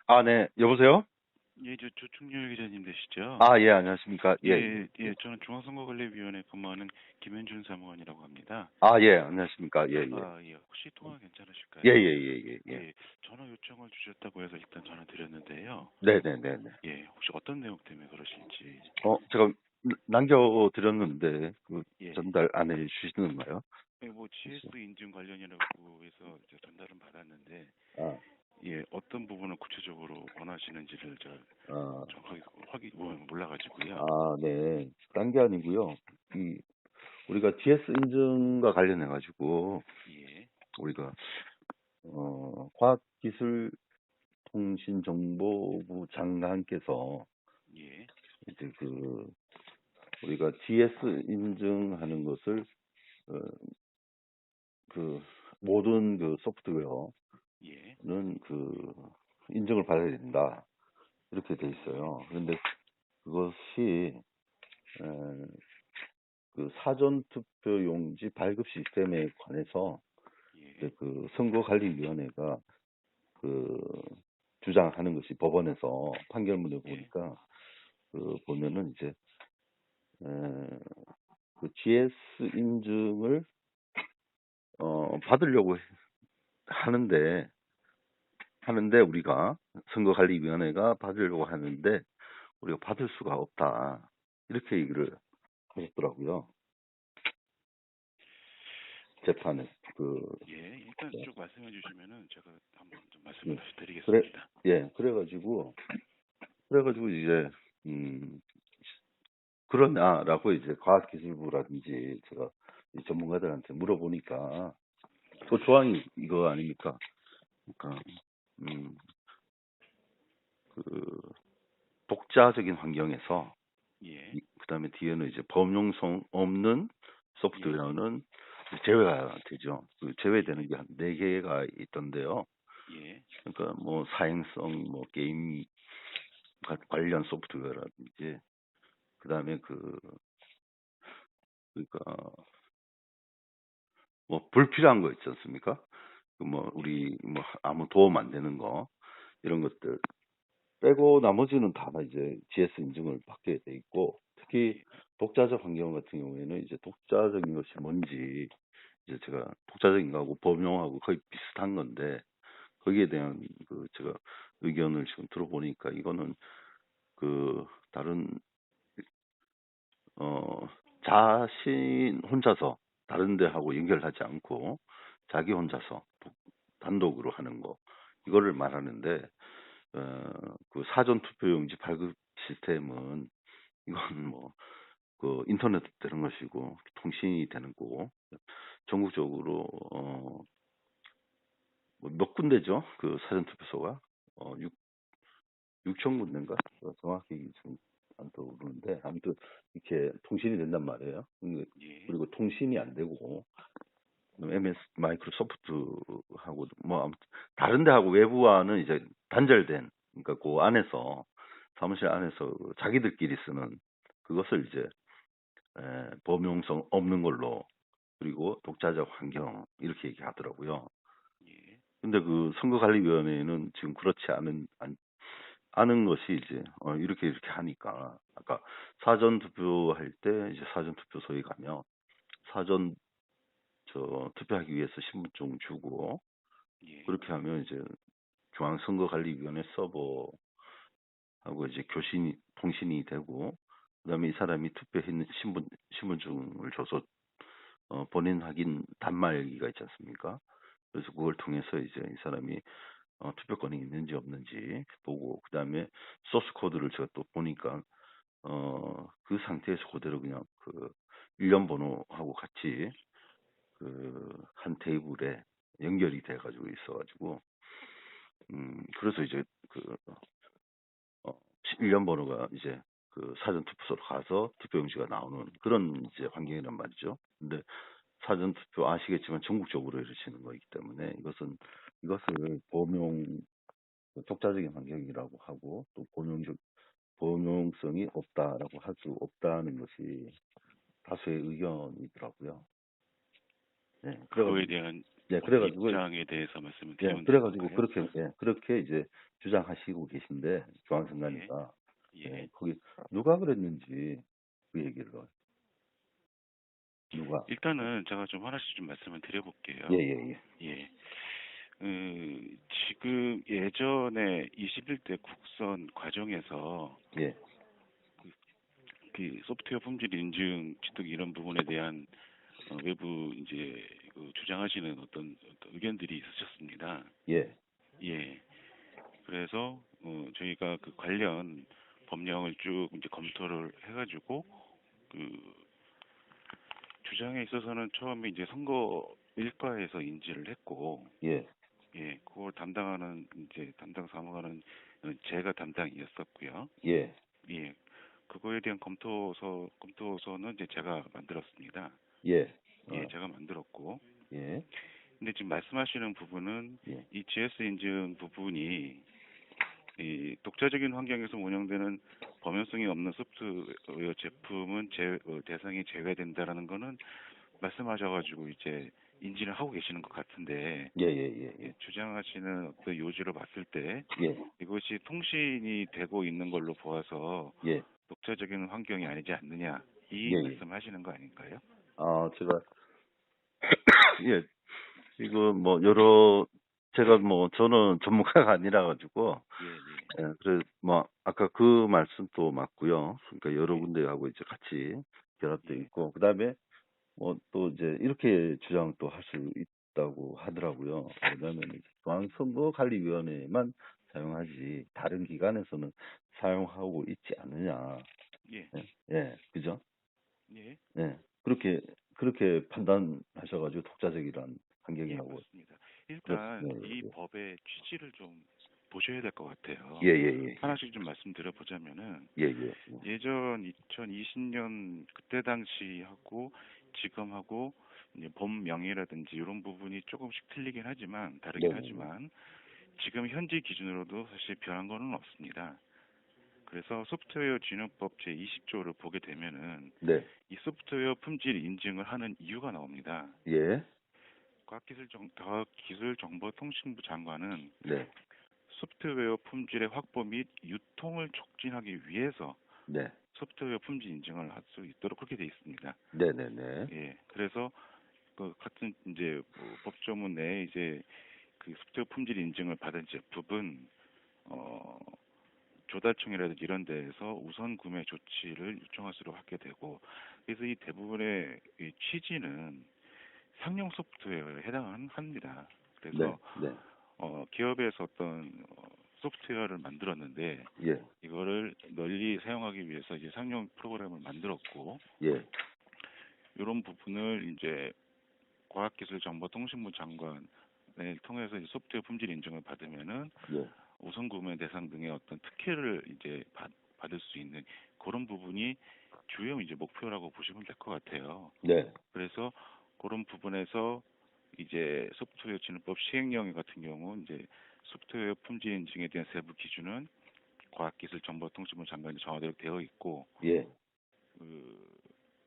아, 네. 여보세요? 예, 저 조충렬 기자님 되시죠? 아, 예, 안녕하십니까. 예, 예, 예, 예. 예, 저는 중앙선거관리위원회 근무하는 김현준 사무관이라고 합니다. 아, 예, 안녕하십니까. 예, 예. 아, 예, 혹시 통화 예, 괜찮으실까요? 예, 예, 예, 예. 예, 전화 요청을 주셨다고 해서 일단 전화 드렸는데요. 네네네네. 예, 혹시 어떤 내용 때문에 그러실지. 제가 남겨드렸는데, 예, 전달 안 해주시는가요? 예, 뭐 혹시? GS 인증 관련이라고 해서 이제 전달은 받았는데, 아, 예, 어떤 부분을 구체적으로 원하시는지를 제가 아, 정확하게 몰라가지고요. 네. 딴 게 아니고요. 우리가 GS 인증과 관련해가지고, 예, 우리가, 과학기술통신정보부 장관께서, 예, 이제 우리가 GS 인증하는 것을, 어, 모든 소프트웨어는 예, 인증을 받아야 된다. 이렇게 돼 있어요. 그런데 그것이, 에, 사전투표용지 발급 시스템에 관해서 이제 예, 선거관리위원회가 그 주장하는 것이 법원에서 판결문을 예, 보니까 보면은 이제 에, GS 인증을 받으려고 하는데 우리가 선거관리위원회가 받으려고 하는데 우리가 받을 수가 없다. 이렇게 얘기를 하셨더라고요. 재판에. 예, 일단 쭉 말씀해 주시면은 제가 한번 좀 말씀을 예. 다시 그래, 드리겠습니다. 예, 그래가지고 이제, 그러냐라고 이제 과학기술부라든지 제가 이 전문가들한테 물어보니까 그 조항이 이거 아닙니까? 그러니까, 음, 그, 독자적인 환경에서, 예, 그다음에 뒤에는 이제 범용성 없는 예, 소프트웨어는 제외가 되죠. 제외되는 게 한 네 개가 있던데요. 예, 그러니까 뭐 사행성, 뭐 게임 관련 소프트웨어라든지, 그다음에 그러니까 뭐 불필요한 거 있지 않습니까? 우리 뭐 아무 도움 안 되는 거 이런 것들 빼고 나머지는 다 이제 GS 인증을 받게 돼 있고, 특히 예, 독자적 환경 같은 경우에는 이제 독자적인 것이 뭔지, 이제 제가 독자적인 거하고 범용하고 거의 비슷한 건데 거기에 대한 제가 의견을 지금 들어보니까 이거는 다른 어 자신 혼자서 다른 데하고 연결하지 않고 자기 혼자서 단독으로 하는 거, 이거를 말하는데, 사전 투표용지 발급 시스템은 이건 뭐 인터넷 되는 것이고 통신이 되는 거고, 전국적으로 뭐몇 군데죠? 사전 투표소가 6천 군데인가? 정확히 지금 안 떠오르는데 아무튼 이렇게 통신이 된단 말이에요. 예, 그리고 통신이 안 되고 MS 마이크로소프트하고 뭐 아무튼 다른 데하고 외부와는 이제 단절된, 그러니까 그 안에서 사무실 안에서 자기들끼리 쓰는 그것을 이제 범용성 없는 걸로, 그리고 독자적 환경 이렇게 얘기하더라고요. 예, 근데 선거관리위원회는 지금 그렇지 않은 것이 이제 이렇게 하니까, 아까 사전 투표할 때 이제 사전 투표소에 가면 사전 투표하기 위해서 신분증 주고, 예, 그렇게 하면 이제 중앙선거관리위원회 서버하고 이제 통신이 되고, 그다음에 이 사람이 투표했는 신분증을 줘서 본인 확인 단말기가 있지 않습니까? 그래서 그걸 통해서 이제 이 사람이 투표권이 있는지 없는지 보고, 그다음에 소스 코드를 제가 또 보니까 그 상태에서 그대로 그냥 일련 번호하고 같이 한 테이블에 연결이 돼가지고 있어가지고, 그래서 이제 어, 일련 번호가 이제 사전 투표소로 가서 투표용지가 나오는 그런 이제 환경이란 말이죠. 근데 사전 투표 아시겠지만 전국적으로 이루어지는 거기 때문에 이것을 독자적인 환경이라고 하고, 또 범용성이 없다라고 할 수 없다는 것이 다수의 의견이더라고요. 네, 그거에 그래가지고 대한 예, 어떤 그래가지고, 입장에 대해서 말씀을 예, 드리면 되는 그래가지고 건가요? 그렇게 이제 주장하시고 계신데, 예, 중앙선관위가. 예, 예. 거기 누가 그랬는지 그 얘기를, 누가. 일단은 제가 좀 하나씩 좀 말씀을 예, 드려볼게요. 예, 예. 예. 지금 예전에 21대 국선 과정에서 예, 그 소프트웨어 품질 인증 취득 이런 부분에 대한 외부 이제 그 주장하시는 어떤 의견들이 있으셨습니다. 예, 예. 그래서 저희가 그 관련 법령을 쭉 이제 검토를 해가지고 그 주장에 있어서는 처음에 이제 선거 일과에서 인지를 했고, 예, 예, 그걸 담당하는 이제 담당 사무관은 제가 담당이었었고요. 예, 예, 그거에 대한 검토서는 이제 제가 만들었습니다. 예, 예, 제가 만들었고, 예, 근데 지금 말씀하시는 부분은 예, 이 GS 인증 부분이 이 독자적인 환경에서 운영되는 범용성이 없는 소프트웨어 제품은 대상이 제외된다라는 거는 말씀하셔가지고 이제 인지를 하고 계시는 것 같은데, 예, 예, 예, 예, 주장하시는 어떤 요지를 봤을 때 예, 이것이 통신이 되고 있는 걸로 보아서 예, 독자적인 환경이 아니지 않느냐 이 예, 예. 말씀하시는 거 아닌가요? 제가, 예, 이거 뭐, 제가 뭐, 저는 전문가가 아니라 가지고, 예, 예, 예, 그래, 뭐, 아까 그 말씀도 맞고요. 그러니까 여러 예, 군데하고 이제 같이 결합돼 예, 있고, 그 다음에 뭐, 또 이제 이렇게 주장도 할 수 있다고 하더라고요. 왜냐하면 중앙선거관리위원회만 사용하지, 다른 기관에서는 사용하고 있지 않느냐. 예, 예, 예, 그죠? 예, 예, 그렇게 판단하셔가지고 독자적이란 예, 환경이라고 맞습니다. 그렇습니다. 일단 이 예, 법의 취지를 좀 보셔야 될 것 예, 같아요. 예, 예, 예, 하나씩 좀 말씀드려 보자면은 예, 예, 예전 2020년 그때 당시하고 지금하고 이제 법명이라든지 이런 부분이 조금씩 틀리긴 하지만 네, 다르긴 하지만 지금 현재 기준으로도 사실 변한 거는 없습니다. 그래서 소프트웨어 진흥법 제20조를 보게 되면은 네, 이 소프트웨어 품질 인증을 하는 이유가 나옵니다. 예, 과학기술정보통신부 장관은 네, 소프트웨어 품질의 확보 및 유통을 촉진하기 위해서 네, 소프트웨어 품질 인증을 할 수 있도록 그렇게 돼 있습니다. 네, 네, 네, 예, 그래서 그 같은 이제 뭐 법조문 내에 이제 그 소프트웨어 품질 인증을 받은 제품은 어 조달청이라든지 이런 데에서 우선 구매 조치를 요청할 수록 하게 되고 그래서 이 대부분의 이 취지는 상용 소프트웨어에 해당합니다. 네, 그래서 네, 기업에서 어떤 소프트웨어를 만들었는데 예, 이거를 널리 사용하기 위해서 이제 상용 프로그램을 만들었고 예, 이런 부분을 이제 과학기술정보통신부 장관을 통해서 이제 소프트웨어 품질 인증을 받으면은 예, 우선 구매 대상 등의 어떤 특혜를 이제 받을 수 있는 그런 부분이 주요 이제 목표라고 보시면 될 것 같아요. 네, 그래서 그런 부분에서 이제 소프트웨어 진흥법 시행령 같은 경우 이제 소프트웨어 품질 인증에 대한 세부 기준은 과학기술정보통신부 장관이 정하도록 되어 있고 예, 그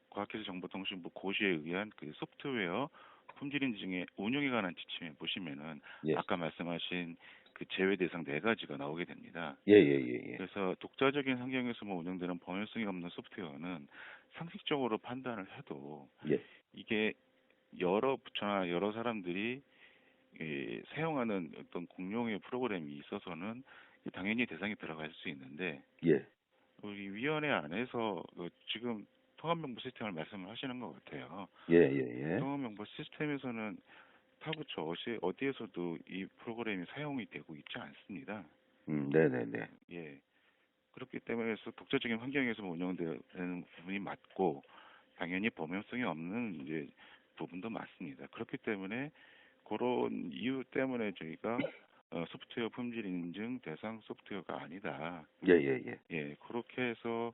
과학기술정보통신부 고시에 의한 그 소프트웨어 품질 인증의 운영에 관한 지침에 보시면은 예, 아까 말씀하신 그 제외 대상 네 가지가 나오게 됩니다. 예, 예, 예, 예, 그래서 독자적인 환경에서만 운영되는 범용성이 없는 소프트웨어는 상식적으로 판단을 해도 예, 이게 여러 부처나 여러 사람들이 사용하는 어떤 공용의 프로그램이 있어서는 당연히 대상에 들어갈 수 있는데 예, 우리 위원회 안에서 그 지금 통합명부 시스템을 말씀을 하시는 것 같아요. 예, 예, 예, 통합명부 시스템에서는 타 부처 어디에서도 이 프로그램이 사용이 되고 있지 않습니다. 네, 네, 네, 예. 그렇기 때문에 독자적인 환경에서 운영되는 부분이 맞고 당연히 범용성이 없는 이제 부분도 맞습니다. 그렇기 때문에 그런 이유 때문에 저희가 소프트웨어 품질 인증 대상 소프트웨어가 아니다. 예, 예, 예. 예, 그렇게 해서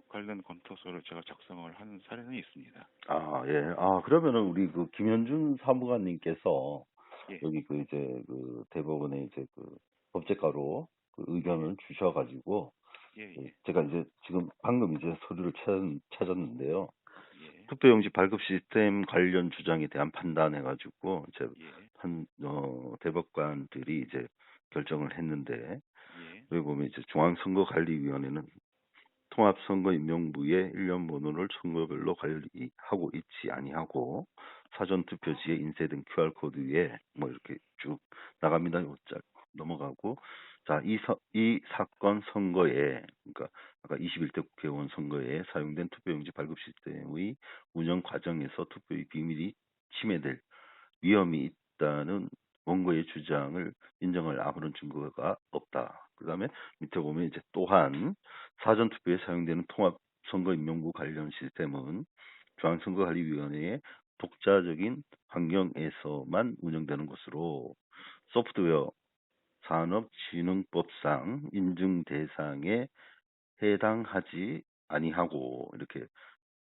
관련 검토서를 제가 작성을 하는 사례는 있습니다. 예. 그러면은 우리 그 김현준 사무관님께서 예, 여기 그 이제 그 대법원에 이제 그 법제과로 그 예, 의견을 주셔가지고 예, 예, 제가 이제 지금 방금 이제 서류를 찾았는데요. 예, 예, 투표용지 발급 시스템 관련 주장에 대한 판단해가지고 이제 예, 대법관들이 이제 결정을 했는데, 예, 여기 보면 이제 중앙선거관리위원회는 통합선거임명부의 일련 번호를 선거별로 관리하고 있지 아니하고 사전투표지에 인쇄된 QR코드 위에 뭐 이렇게 쭉 나갑니다. 요짝 넘어가고, 자, 이 사건 선거에, 그러니까 아까 21대 국회의원 선거에 사용된 투표용지 발급 시스템의 운영 과정에서 투표의 비밀이 침해될 위험이 있다는 원고의 주장을 인정할 아무런 증거가 없다. 그 다음에 밑에 보면 이제 또한 사전투표에 사용되는 통합선거인명부 관련 시스템은 중앙선거관리위원회의 독자적인 환경에서만 운영되는 것으로 소프트웨어 산업진흥법상 인증 대상에 해당하지 아니하고, 이렇게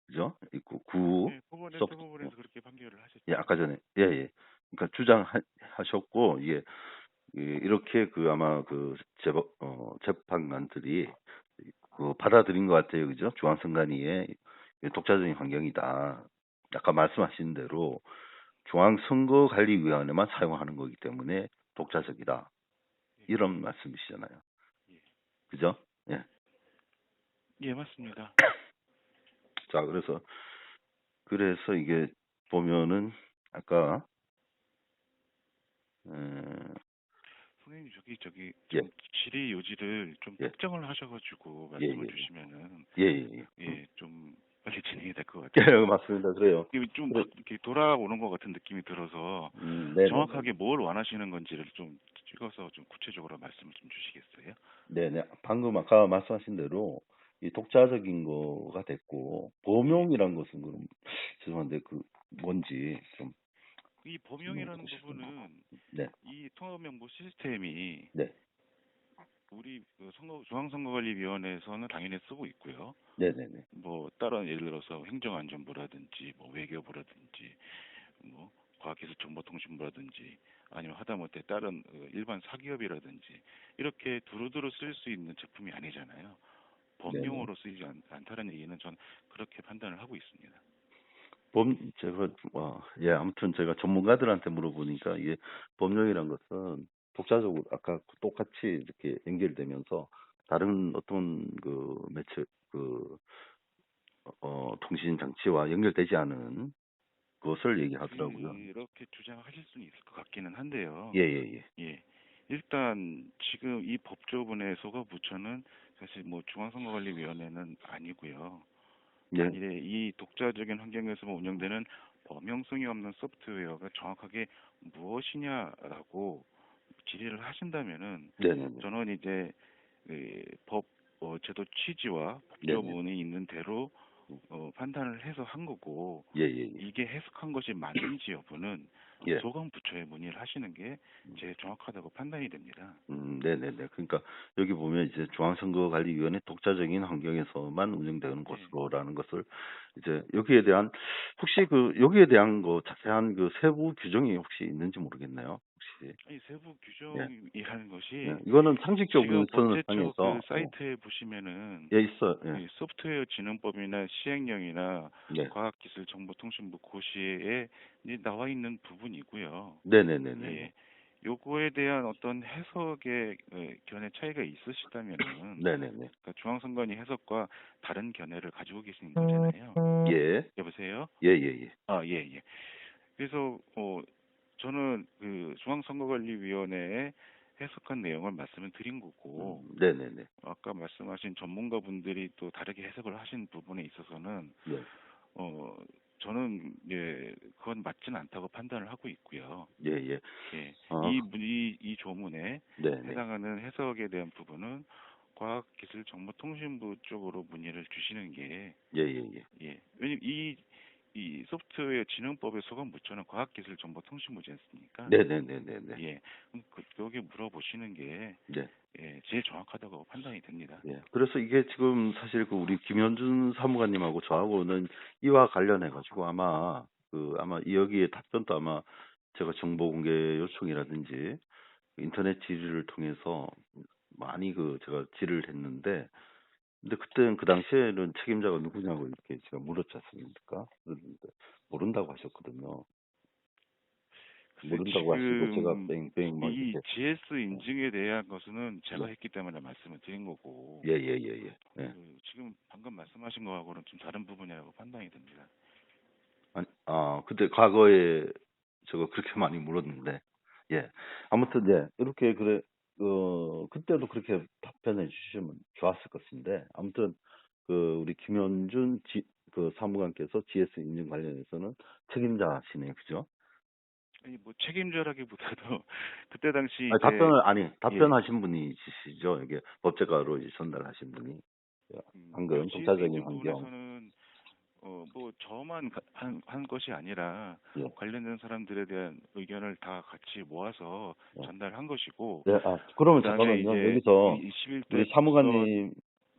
그죠? 있고 구 예, 법원에서 소프트 대법원에서 그렇게 판결을 예, 하셨죠. 아까 전에 예. 그러니까 주장하셨고, 이게 이렇게 그 아마 그 재판관들이 그 받아들인 것 같아요, 그죠? 중앙선관위의 독자적인 환경이다. 아까 말씀하신 대로 중앙선거관리위원회만 사용하는 거기 때문에 독자적이다. 예, 이런 말씀이시잖아요, 예, 그죠? 예. 예, 맞습니다. 자, 그래서 이게 보면은 아까 선생님 저기 예, 좀 질의 요지를 좀 예, 특정을 하셔가지고 예, 말씀을 예, 주시면은 예, 예, 예. 예, 좀 빨리 진행이 될 것 예, 같아서 맞습니다. 그래요. 이게 좀 그래, 막 이렇게 돌아오는 것 같은 느낌이 들어서 네네네. 정확하게 뭘 원하시는 건지를 좀 찍어서 좀 구체적으로 말씀을 좀 주시겠어요? 네네. 방금 아까 말씀하신 대로 이 독자적인 거가 됐고, 예. 범용이란 것은 그럼, 죄송한데, 그, 뭔지 좀 이 설명해 주고 범용이라는 싶은데. 부분은 네, 이 통합명부 시스템이 네, 우리 그 중앙선거관리위원회에서는 당연히 쓰고 있고요. 네네네. 뭐 다른 예를 들어서 행정안전부라든지 뭐 외교부라든지 뭐 과학기술정보통신부라든지 아니면 하다못해 다른 일반 사기업이라든지 이렇게 두루두루 쓸 수 있는 제품이 아니잖아요. 네네. 범용으로 쓰이지 않다는 얘기는 전 그렇게 판단을 하고 있습니다. 제가, 예, 아무튼 제가 전문가들한테 물어보니까 이게 법령이란 것은 독자적으로 아까 똑같이 이렇게 연결되면서 다른 어떤 그 매체, 그, 통신 장치와 연결되지 않은 것을 얘기하더라고요. 그렇게 주장하실 수는 있을 것 같기는 한데요. 예, 예, 예. 예. 일단 지금 이 법조문의 소가 부처는 사실 뭐 중앙선거관리위원회는 아니고요. 예, 만일에 이 독자적인 환경에서만 운영되는 범용성이 없는 소프트웨어가 정확하게 무엇이냐라고 질의를 하신다면은 네네네. 저는 이제 법 제도 취지와 네네. 법조문이 있는 대로 판단을 해서 한 거고 예, 예, 예. 이게 해석한 것이 맞는지 여부는 예. 소관부처에 문의를 하시는 게 제일 정확하다고 판단이 됩니다. 네네네. 그러니까 여기 보면 이제 중앙선거관리위원회 독자적인 환경에서만 운영되는 예. 것으로라는 것을 이제 여기에 대한 혹시 그 여기에 대한 거 자세한 그 세부 규정이 혹시 있는지 모르겠네요. 혹시 이 세부 예, 규정이라는 예. 것이 이거는 상식적 지금 법제처 그 문선상에서 사이트에 보시면은 예 있어. 예, 이 소프트웨어 진흥법이나 시행령이나 예. 과학기술정보통신부 고시에 이제 나와 있는 부분이고요. 네네네네네. 예, 요거에 대한 어떤 해석의 견해 차이가 있으시다면은 네네네. 그러니까 중앙선관위 해석과 다른 견해를 가지고 계신 거잖아요. 예, 여보세요? 예, 예, 예. 아, 예, 예. 그래서 저는 그 중앙선거관리위원회에 해석한 내용을 말씀을 드린 거고 네네네. 아까 말씀하신 전문가분들이 또 다르게 해석을 하신 부분에 있어서는 예, 어 저는 예 그건 맞지는 않다고 판단을 하고 있고요. 예, 예. 예, 어, 이 조문에 네네. 해당하는 해석에 대한 부분은 과학기술정보통신부 쪽으로 문의를 주시는 게 예, 예, 예. 예, 왜냐면 이 소프트웨어 진흥법의 소관 부처는 과학기술정보통신부지 않습니까? 네네네네네. 예, 그럼 그쪽에 물어보시는 게 네. 예, 제일 정확하다고 판단이 됩니다. 예. 그래서 이게 지금 사실 그 우리 김현준 사무관님하고 저하고는 이와 관련해 가지고 아마 여기에 답변도 아마 제가 정보 공개 요청이라든지 인터넷 질의를 통해서 많이 그 제가 질의를 했는데 근데 그때는 그 당시에는 책임자가 누구냐고 이렇게 제가 물었지 않습니까? 그랬는데 모른다고 하셨거든요. 글쎄, 모른다고 하시고 제가 지금 뺑뺑 막 이 이렇게 GS 인증에 대한 것은 제가 예. 했기 때문에 말씀을 드린 거고, 예, 예, 예, 예. 예. 지금 방금 말씀하신 거하고는 좀 다른 부분이라고 판단이 됩니다. 아니, 그때 과거에 저거 그렇게 많이 물었는데, 예. 아무튼, 예. 이렇게, 그래, 그때도 그렇게 답변해 주시면 좋았을 것인데, 아무튼, 우리 김현준 사무관께서 GS 인증 관련해서는 책임자시네요. 그죠? 아니, 뭐 책임자라기보다도 그때 당시 아니, 이제, 예, 답변하신 분이시죠? 이게 법제과로 이제 전달하신 분이. 그 방금 GS 독자적인 인증 환경. 부분에서는 뭐 저만 한 것이 아니라 예. 관련된 사람들에 대한 의견을 다 같이 모아서 예. 전달한 것이고, 네, 그러면 그다음에 잠깐만요. 이제 여기서 21대 우리 국선. 사무관님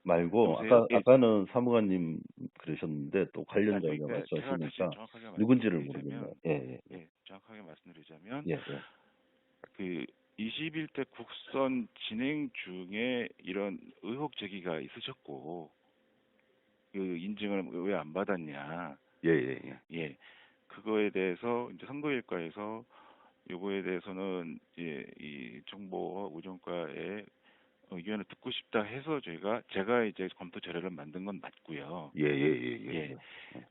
말고 여보세요? 예. 아까는 사무관님 그러셨는데 또 관련자가 그러니까 제가 다시 말씀하시니까 정확하게 누군지를 모르겠네요. 말씀드리자면, 예, 예, 예, 정확하게 말씀드리자면, 예, 예, 그 21대 국선 진행 중에 이런 의혹 제기가 있으셨고, 그 인증을 왜 안 받았냐, 예, 예, 예, 예, 그거에 대해서 이제 선거일과에서 요거에 대해서는 이 정보와 우정과의 의견을 듣고 싶다 해서 제가 이제 검토 자료를 만든 건 맞고요. 예, 예, 예, 예, 예. 예,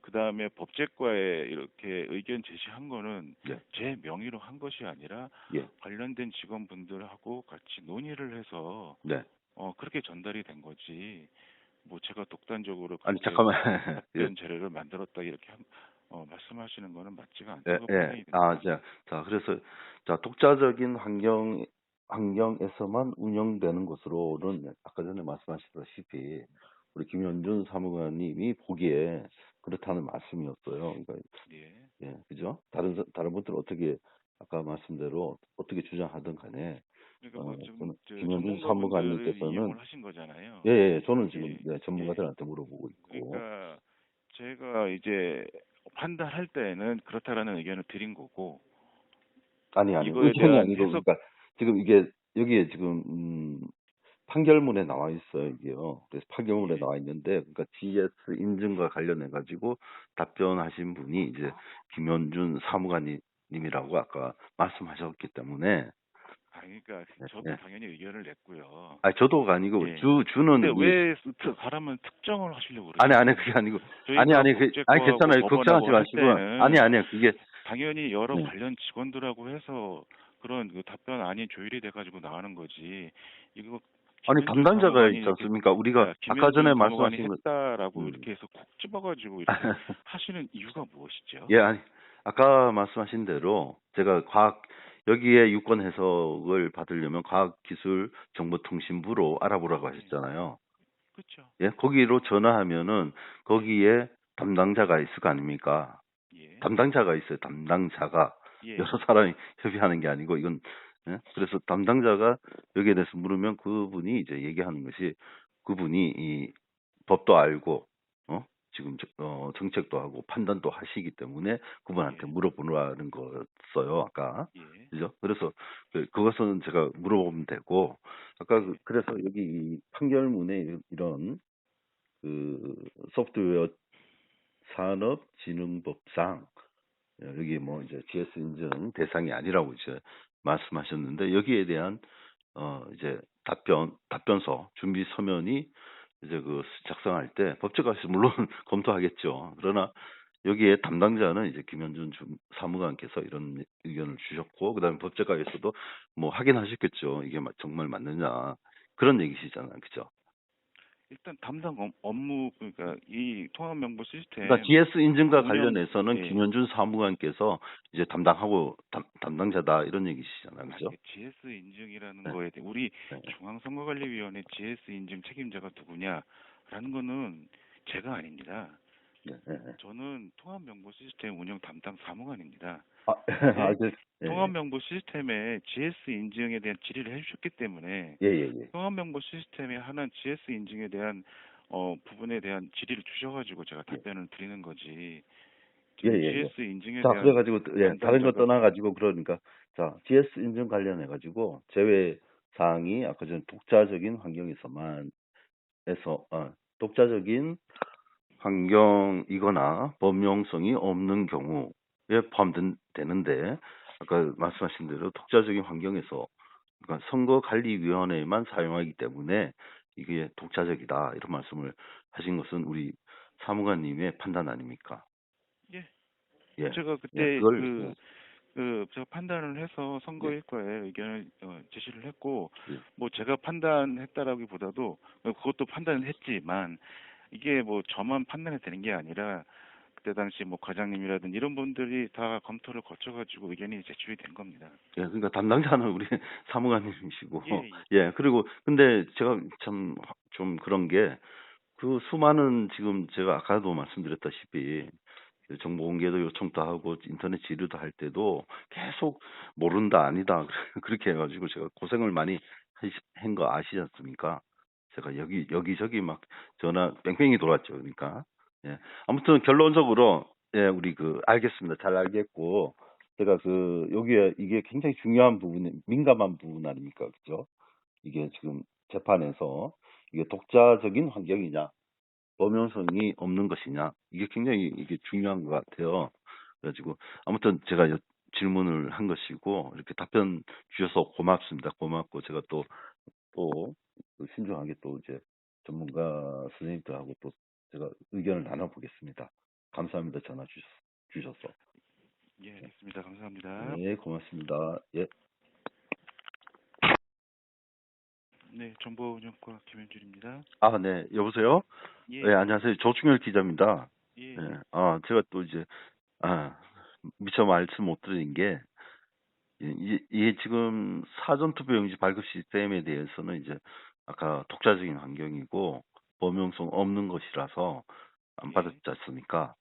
그 다음에 법제과에 이렇게 의견 제시한 거는 예, 제 명의로 한 것이 아니라 예, 관련된 직원분들하고 같이 논의를 해서 네. 그렇게 전달이 된 거지. 뭐 제가 독단적으로 아니 그렇게 잠깐만. 예, 답변 자료를 만들었다 이렇게 말씀하시는 거는 맞지가 예, 않다고 예. 판단이 됩니다. 그래서 독자적인 환경에서만 운영되는 것으로는 아까 전에 말씀하셨다시피 우리 김현준 사무관님이 보기에 그렇다는 말씀이었어요. 그러니까 예. 예, 그죠? 다른 분들은 어떻게 아까 말씀대로 어떻게 주장하든 간에 그러니까 뭐 지금 저는 저 김현준 전문가분들을 사무관님께서는 이용을 하신 거잖아요. 예, 예, 저는 지금 예. 네, 예. 전문가들한테 물어보고 있고 그러니까 제가 이제 판단할 때는 그렇다라는 의견을 드린 거고, 아니 이거에 의견이 대한 아니고 해석. 그러니까 지금 이게 여기에 지금 판결문에 나와 있어요, 이게요. 그래서 판결문에 예. 나와 있는데, 그러니까 GS 인증과 관련해 가지고 답변하신 분이 이제 김현준 사무관님이라고 아까 말씀하셨기 때문에, 그러니까 예, 저도 예. 당연히 의견을 냈고요. 저도가 아니고 예. 근데 주는 왜 사람은 특정을 하시려고 아니 그러냐면, 그게 아니고 저희가 법제과하고 괜찮아요. 걱정하지 법원하고 할 마시고 때는 그게 당연히 여러 예. 관련 직원들하고 해서 그런 그 답변안이 조율이 돼가지고 나가는 거지. 이거 아니 김현준 담당자가 사무관이 있지 이렇게, 않습니까? 우리가 아까 전에 김현준 사무관이 말씀하신 것 했다라고 음. 이렇게 해서 콕 집어가지고 이렇게 하시는 이유가 무엇이죠? 예, 아니, 아까 말씀하신 대로 제가 여기에 유권 해석을 받으려면 과학기술정보통신부로 알아보라고 예, 하셨잖아요. 그렇죠. 예, 거기로 전화하면은 거기에 담당자가 있을 거 아닙니까? 예, 담당자가 있어요. 담당자가 예, 여러 사람이 협의하는 게 아니고 이건 예? 그래서 담당자가 여기에 대해서 물으면 그분이 이제 얘기하는 것이 그분이 이 법도 알고 지금 정책도 하고 판단도 하시기 때문에 그분한테 예, 물어보라는 거였어요. 아까 예, 그죠? 그래서 그것은 제가 물어보면 되고 아까 예, 그래서 여기 이 판결문에 이런 그 소프트웨어 산업진흥법상 여기 뭐 이제 GS 인증 대상이 아니라고 이제 말씀하셨는데 여기에 대한 이제 답변서 준비 서면이 이제 작성할 때 법제과에서 물론 검토하겠죠. 그러나 여기에 담당자는 이제 김현준 사무관께서 이런 의견을 주셨고 그다음에 법제과에서도 뭐 확인하셨겠죠. 이게 정말 맞느냐 그런 얘기시잖아요. 그죠? 일단 담당 업무, 그러니까 이 통합명부 그러니까 시스템 GS 인증과 운영. 관련해서는 예. 김현준 사무관께서 이제 담당자다 이런 얘기시잖아요. 그죠? GS 인증이라는 네. 거에 대해 우리 네. 중앙선거관리위원회 GS 인증 책임자가 누구냐라는 거는 제가 아닙니다. 네. 네. 네. 저는 통합명부 시스템 운영 담당 사무관입니다. 아, 근데 예, 통합명부 시스템에 GS 인증에 대한 질의를 해주셨기 때문에 예, 예, 예. 통합명부 시스템에 하나는 GS 인증에 대한 부분에 대한 질의를 주셔가지고 제가 예, 답변을 드리는 거지. 예, 지금 예, 예. GS 인증에 자, 대한 그래가지고, 예, 다른 거 담당자가. 떠나가지고, 그러니까, 자, GS 인증 관련해가지고, 제외 사항이 아까 전 독자적인 환경에서만, 독자적인 환경이거나 범용성이 없는 경우에 포함되는데 아까 말씀하신 대로 독자적인 환경에서 그러니까 선거관리위원회만 사용하기 때문에 이게 독자적이다 이런 말씀을 하신 것은 우리 사무관님의 판단 아닙니까? 예. 예, 제가 예, 그때 그걸 제가 판단을 해서 예, 선거일과에 의견을 제시를 했고, 예, 뭐 제가 판단했다라기보다도 그것도 판단을 했지만 이게 뭐 저만 판단이 되는 게 아니라 그때 당시 뭐 과장님이라든 이런 분들이 다 검토를 거쳐가지고 의견이 제출이 된 겁니다. 예, 그러니까 담당자는 우리 사무관님이시고, 예, 예, 예, 그리고 근데 제가 참 좀 그런 게 그 수많은 지금 제가 아까도 말씀드렸다시피 그 정보 공개도 요청도 하고 인터넷 지류도 할 때도 계속 모른다 아니다 그렇게 해가지고 제가 고생을 많이 한 거 아시지 않습니까? 제가 여기저기 막 전화 뺑뺑이 돌았죠. 그러니까 예. 아무튼 결론적으로 예 우리 그 알겠습니다. 잘 알겠고 제가 그 여기에 이게 굉장히 중요한 부분 민감한 부분 아닙니까? 그죠? 이게 지금 재판에서 이게 독자적인 환경이냐 범용성이 없는 것이냐 이게 굉장히 이게 중요한 것 같아요. 그래가지고 아무튼 제가 질문을 한 것이고 이렇게 답변 주셔서 고맙습니다. 고맙고 제가 또 신중하게 또 이제 전문가 선생님들하고 또 제가 의견을 나눠보겠습니다. 감사합니다. 전화 주셔서. 예, 알겠습니다. 감사합니다. 네, 고맙습니다. 예. 네, 정보운영과 김현준입니다. 아, 네, 여보세요? 예, 네, 예, 안녕하세요. 조충열 기자입니다. 예, 네, 예, 제가 또 이제 아, 미처 말씀 못 드린 게 이게 지금 사전투표용지 발급 시스템에 대해서는 이제 아까 독자적인 환경이고 범용성 없는 것이라서 안 받았지 예, 않습니까?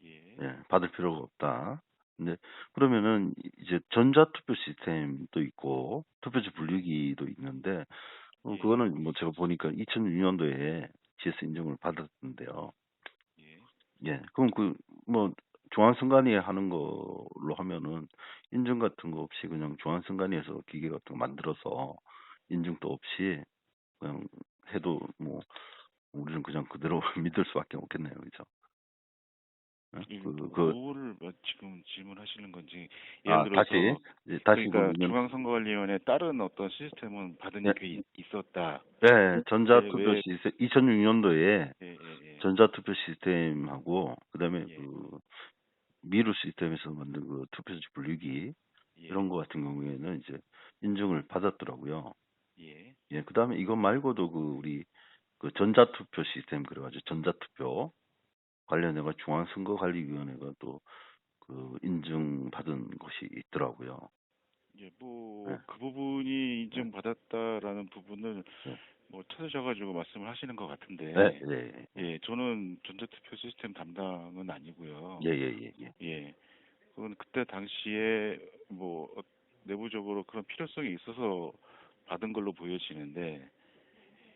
예, 예, 받을 필요가 없다. 근데 그러면은 이제 전자투표 시스템도 있고 투표지 분류기도 있는데 예, 그거는 뭐 제가 보니까 2006년도에 GS 인증을 받았는데요. 예, 예, 그럼 뭐, 중앙선관위에 하는 걸로 하면은, 인증 같은 거 없이 그냥 중앙선관위에서 기계 같은 거 만들어서, 인증도 없이 그냥 해도 뭐, 우리는 그냥 그대로 믿을 수밖에 없겠네요. 그죠? 예? 뭐를 지금 질문하시는 건지 예를 들어서 다시 그러니까 그러면, 중앙선거관리위원회 다른 어떤 시스템은 받은 예, 적이 있었다. 예, 근데 전자투표 왜 시스템, 2006년도에 예, 예, 전자투표 시스템하고, 그 다음에 예, 미루 시스템에서 만든 그 투표지 분류기, 예, 이런 예, 거 같은 경우에는 이제 인증을 받았더라고요. 예, 예, 그다음에 이것 말고도 우리 그 전자투표 시스템 그래가지고 전자투표 관련해가 중앙선거관리위원회가 또 그 인증받은 것이 있더라고요. 예, 예, 뭐 그 부분이 예, 인정받았다라는 부분을 예, 뭐 찾으셔가지고 말씀을 하시는 것 예, 같은데, 예, 예, 저는 전자투표 시스템 담당은 아니고요. 예, 예, 예, 예. 예, 그건 그때 당시에 뭐 내부적으로 그런 필요성이 있어서 받은 걸로 보여지는데,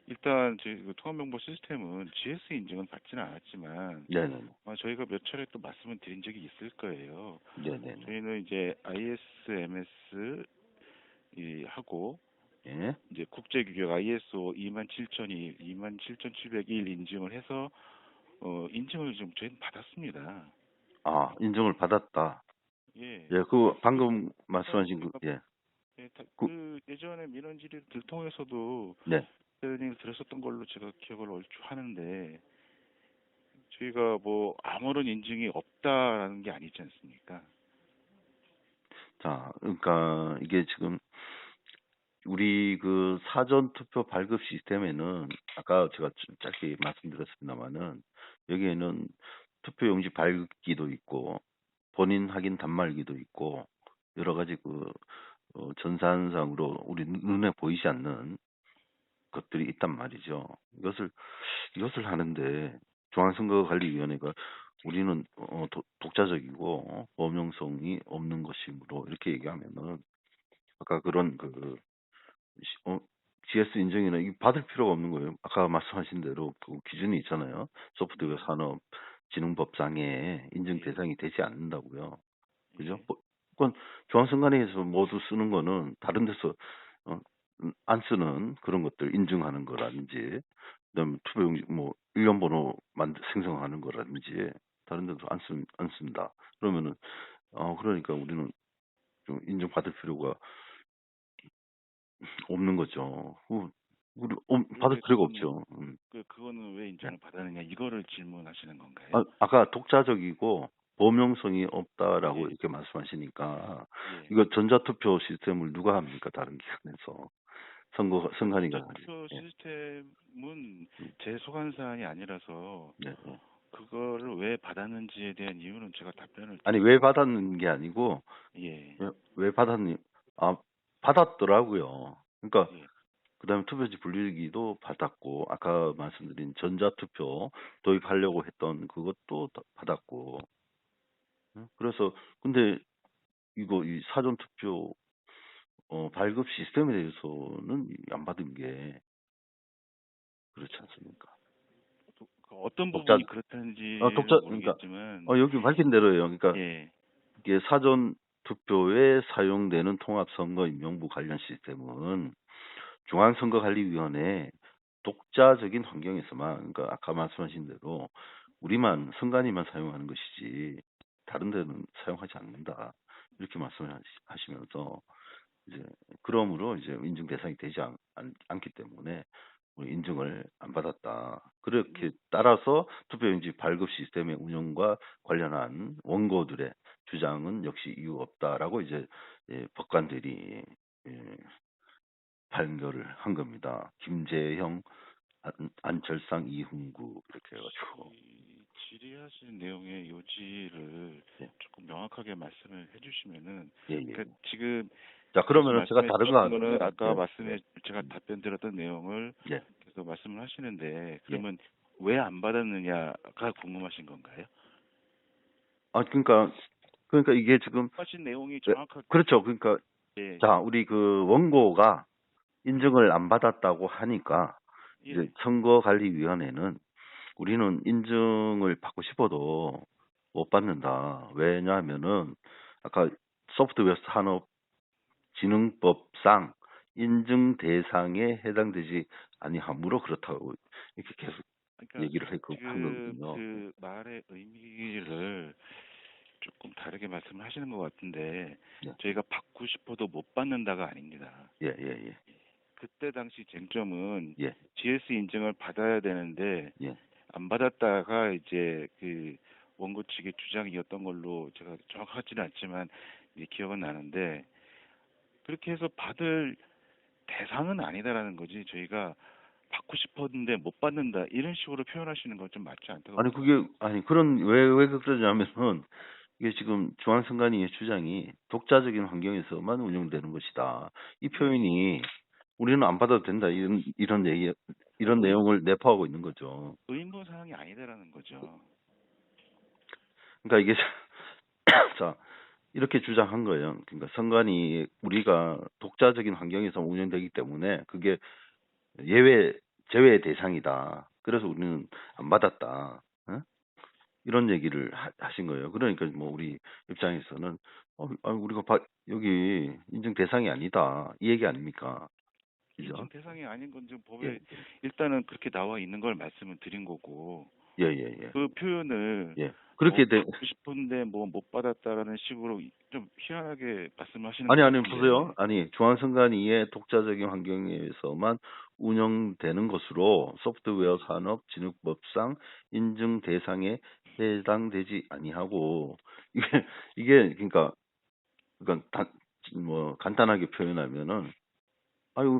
일단 저희 그 통합명부 시스템은 GS 인증은 받지는 않았지만 네, 네, 저희가 몇 차례 또 말씀을 드린 적이 있을 거예요. 네, 네, 네. 저희는 이제 ISMS 이 하고 예. 이제 국제규격 ISO 27002, 27701 인증을 해서 인증을 좀 저희는 받았습니다. 인증을 받았다. 예. 예, 그 그, 방금 그러니까 말씀하신 저희가 그 예전에 민원 질의를 통해서도 네. 대응을 드렸었던 걸로 제가 기억을 얼추 하는데 저희가 뭐 아무런 인증이 없다라는 게 아니지 않습니까? 자, 그러니까 이게 지금 우리 그 사전 투표 발급 시스템에는 아까 제가 좀 짧게 말씀드렸습니다만은 여기에는 투표 용지 발급기도 있고 본인 확인 단말기도 있고 여러 가지 전산상으로 우리 눈에 보이지 않는 것들이 있단 말이죠. 이것을 하는데 중앙선거관리위원회가 우리는 독자적이고 범용성이 없는 것이므로 이렇게 얘기하면은 아까 그런 GS 인증이나 이 받을 필요가 없는 거예요. 아까 말씀하신 대로 그 기준이 있잖아요. 소프트웨어 예, 산업진흥법상에 인증 예, 대상이 되지 않는다고요. 그죠? 예, 그건 중앙선관위에서 모두 쓰는 거는 다른 데서 안 쓰는 그런 것들 인증하는 거라든지 그다음에 투표용지 뭐 일련 번호 생성하는 거라든지 다른 데도 안 씁니다. 그러면은 그러니까 우리는 좀 인증받을 필요가 없는 거죠. 우리 받을 그런데 필요가 그거는 없죠. 그거는 왜 네. 인정을 받았느냐 이거를 질문하시는 건가요? 아까 독자적이고 범용성이 없다라고 예, 이렇게 말씀하시니까 예. 이거 전자투표 시스템을 누가 합니까? 다른 기관에서 선관위가 하지. 전자투표 예. 시스템은 음, 제 소관 사안이 아니라서 네, 네. 그거를 왜 받았는지에 대한 이유는 제가 답변을 아니 왜 드리기가 받았는 게 아니고 예, 왜 받았니? 받았더라고요. 그러니까 예. 그다음에 투표지 분류기도 받았고 아까 말씀드린 전자투표 도입하려고 했던 그것도 받았고 그래서 근데 이거 이 사전투표 발급 시스템에 대해서는 안 받은 게 그렇지 않습니까? 어떤 독자 부분이 그렇다는지는 그러니까 모르겠지만 여기 밝힌 대로예요. 그러니까 예, 이게 사전 투표에 사용되는 통합선거인명부 관련 시스템은 중앙선거관리위원회 독자적인 환경에서만 그러니까 아까 말씀하신 대로 우리만 선관위만 사용하는 것이지 다른 데는 사용하지 않는다. 이렇게 말씀하시면서 이제 그러므로 이제 인증 대상이 되지 않기 때문에 우리 인증을 안 받았다. 그렇게 따라서 투표용지 발급 시스템의 운영과 관련한 원고들의 주장은 역시 이유 없다라고 이제 법관들이 예, 판결을 한 겁니다. 김재형, 안철상, 이흥구 이렇게 해가지고 질의하신 내용의 요지를 예, 조금 명확하게 말씀을 해주시면은 예, 예. 그러니까 지금 자 계속 그러면은 제가 말씀해 다른 거 주셨던 거는 아까 예, 말씀해 제가 답변 드렸던 내용을 예, 계속 말씀을 하시는데 예. 그러면 왜 안 받았느냐가 궁금하신 건가요? 그러니까 이게 지금 하신 내용이 예, 정확하게 그렇죠. 그러니까 예, 자 우리 그 원고가 예, 인증을 안 받았다고 하니까 이제 예. 선거관리위원회는 우리는 인증을 받고 싶어도 못 받는다. 왜냐하면은 아까 소프트웨어 산업진흥법상 인증 대상에 해당되지 아니하므로 그렇다고 이렇게 계속 그러니까 얘기를 한 지금 거거든요. 그 말의 의미를 조금 다르게 말씀하시는 것 같은데 예, 저희가 받고 싶어도 못 받는다가 아닙니다. 예, 예, 그때 당시 쟁점은 예, GS 인증을 받아야 되는데 예, 예. 안 받았다가 이제 그 원고 측의 주장이었던 걸로 제가 정확하지는 않지만 이제 기억은 나는데 그렇게 해서 받을 대상은 아니다라는 거지 저희가 받고 싶었는데 못 받는다 이런 식으로 표현하시는 건 좀 맞지 않다고 아니 보거든요. 그게 아니 그런 왜 그러냐면은 이게 지금 중앙선관위의 주장이 독자적인 환경에서만 운영되는 것이다. 이 예. 표현이 우리는 안 받아도 된다. 이런 그러니까 내용을 내포하고 있는 거죠. 의무 사항이 아니다라는 거죠. 그러니까 이게 자 이렇게 주장한 거예요. 그러니까 선관위 우리가 독자적인 환경에서 운영되기 때문에 그게 제외 대상이다. 그래서 우리는 안 받았다. 어? 이런 얘기를 하신 거예요. 그러니까 뭐 우리 입장에서는 우리가 여기 인증 대상이 아니다. 이 얘기 아닙니까? 인증 그죠? 대상이 아닌 건 지금 예, 법에 일단은 그렇게 나와 있는 걸 말씀을 드린 거고 예, 예, 예. 그 표현을 예. 그렇게 돼. 받고 싶은데 뭐 못 받았다라는 식으로 좀 희한하게 말씀하시는 것 아니, 같은데 보세요. 아니, 중앙선관위의 독자적인 환경에서만 운영되는 것으로 소프트웨어 예. 산업진흥법상 인증 대상에 해당되지 아니하고 이게 그러니까 뭐 간단하게 표현하면은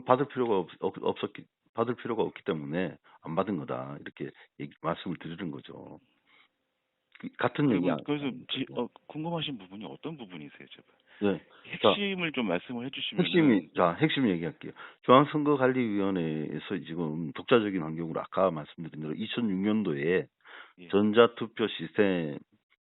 받을 필요가 없었기 받을 필요가 없기 때문에 안 받은 거다 이렇게 말씀을 드리는 거죠. 같은 얘기 그러면 그래서 아닙니까? 궁금하신 부분이 어떤 부분이세요, 제가? 예. 자, 핵심을 좀 말씀을 해주시면은 핵심 얘기할게요. 중앙선거관리위원회에서 지금 독자적인 환경으로 아까 말씀드린 대로 2006년도에 예, 전자투표 시스템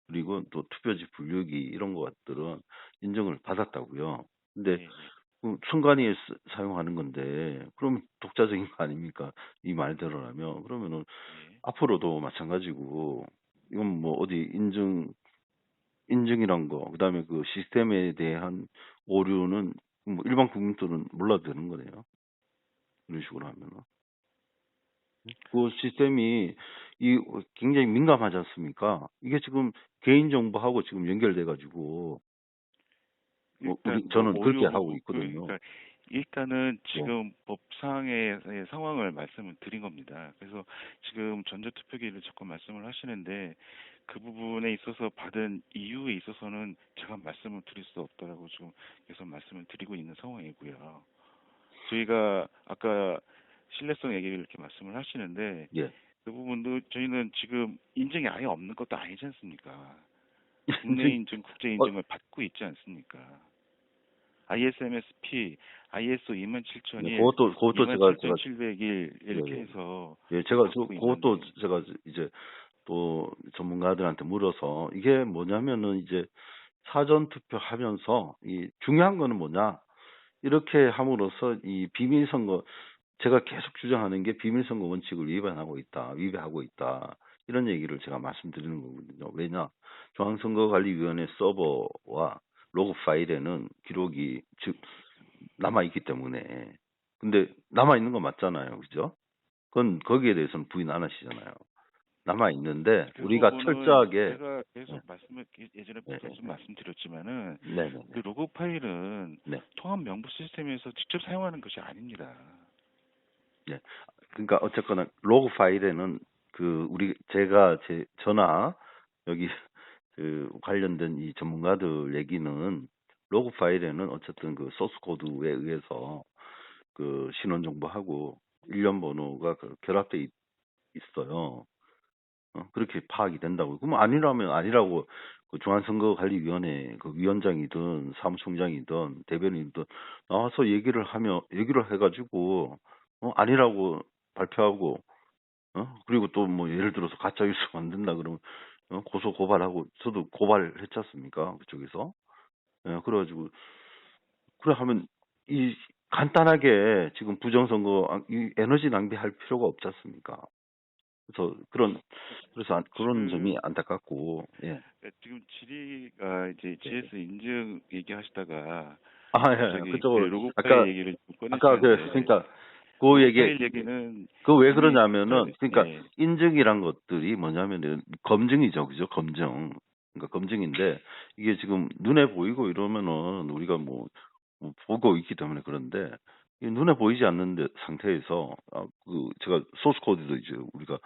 그리고 또 투표지 분류기 이런 것들은 인정을 받았다고요. 근데 예, 예, 선관위에 사용하는 건데 그럼 독자적인 거 아닙니까? 이 말대로라면 그러면은 예. 앞으로도 마찬가지고 이건 뭐 어디 인증이란 거 그다음에 그 시스템에 대한 오류는 뭐 일반 국민들은 몰라도 되는 거네요. 이런 식으로 하면은. 그 시스템이 굉장히 민감하지 않습니까? 이게 지금 개인정보하고 지금 연결돼 가지고 일단 뭐 저는 그렇게 하고 있거든요. 그러니까 일단은 네. 지금 법상의 상황을 말씀을 드린 겁니다. 그래서 지금 전자투표기를 자꾸 말씀을 하시는데 그 부분에 있어서 받은 이유에 있어서는 제가 말씀을 드릴 수 없다라고 지금 계속 말씀을 드리고 있는 상황이고요. 저희가 아까 신뢰성 얘기를 이렇게 말씀을 하시는데 예. 그 부분도 저희는 지금 인증이 아예 없는 것도 아니지 않습니까? 국내 이제 인증, 국제 어, 인증을 받고 있지 않습니까? ISMS-P, ISO 네, 27001, 그것도 제가 27701 예, 이렇게 예. 해서 예, 제가 받고 그것도 있는데 제가 이제 또 전문가들한테 물어서 이게 뭐냐면은 이제 사전 투표하면서 이 중요한 거는 뭐냐? 이렇게 함으로써 이 비밀 선거 제가 계속 주장하는 게 비밀 선거 원칙을 위배하고 있다. 이런 얘기를 제가 말씀드리는 거거든요. 왜냐? 중앙선거관리위원회 서버와 로그 파일에는 기록이 즉 남아 있기 때문에. 근데 남아 있는 거 맞잖아요. 그죠? 그건 거기에 대해서는 부인 안 하시잖아요. 남아 있는데 그 우리가 부분은 철저하게 제가 네, 계속 네, 예전에부터 좀 네, 말씀드렸지만은 네, 네, 그 로그 파일은 네, 통합 명부 시스템에서 직접 사용하는 것이 아닙니다. 네. 그러니까 어쨌거나 로그 파일에는 제가 저나 여기 관련된 이 전문가들 얘기는 로그 파일에는 어쨌든 그 소스 코드에 의해서 그 신원 정보하고 일련 번호가 결합돼 있어요. 그렇게 파악이 된다고. 그럼 아니라면 아니라고 그 중앙선거관리위원회 그 위원장이든 사무총장이든 대변인이든 나와서 얘기를 해가지고 아니라고 발표하고 그리고 또 뭐 예를 들어서 가짜 뉴스 만든다 그러면 고소 고발하고 저도 고발했지 않습니까 그쪽에서 그래가지고 그래 하면 이 간단하게 지금 부정선거 이 에너지 낭비할 필요가 없지 않습니까? 그런 지금 점이 안타깝고, 예, 지금 지리가 이제 예, 예. GS 인증 얘기하시다가 예, 갑자기 그 그쪽으로, 로그 파일 아까, 얘기를 좀 그러니까, 꺼내시는데 그 로그 얘기, 파일 얘기는 왜 이미 그러냐면은, 그러니까, 예, 인증이란 것들이 뭐냐면은, 검증이죠, 그죠? 검증. 그러니까 검증인데, 이게 지금 눈에 보이고 이러면은, 우리가 뭐 보고 있기 때문에 그런데, 이 눈에 보이지 않는 상태에서, 제가 소스 코드도 이제 우리가